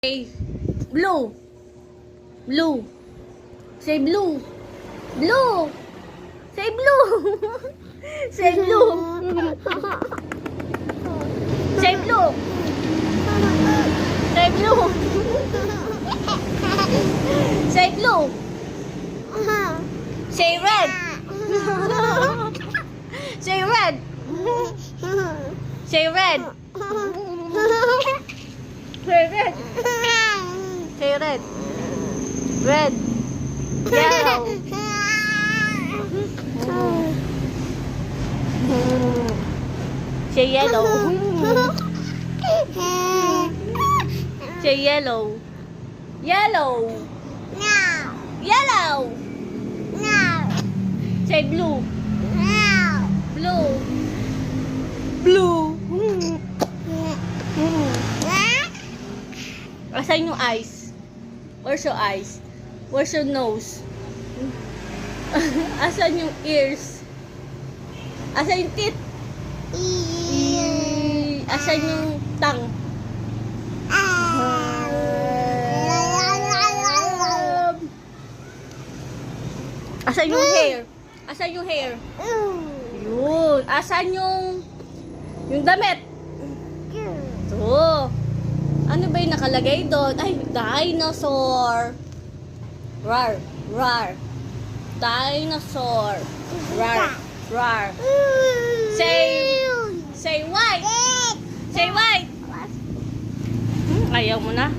Say blue. Blue. Say blue. Blue. Say blue. Say blue. Say blue. Say blue. Say blue. Say red. Say red. Say red. Say red. Say red. Red. Yellow. Say yellow. Say yellow. Yellow. No. Yellow. No. Say blue. No. Blue. Blue. Asan yung eyes? Where's your eyes? Where's your nose? Asan yung ears? Asan yung teeth? Asan yung tongue? Asan yung hair? Asan yung hair? Yun. Asan yung damit? Ito. Ano ba yung nakalagay doon? Ay, dinosaur. Rar. Rar. Dinosaur. Rar. Rar. Say white. Say white. Ayaw mo na.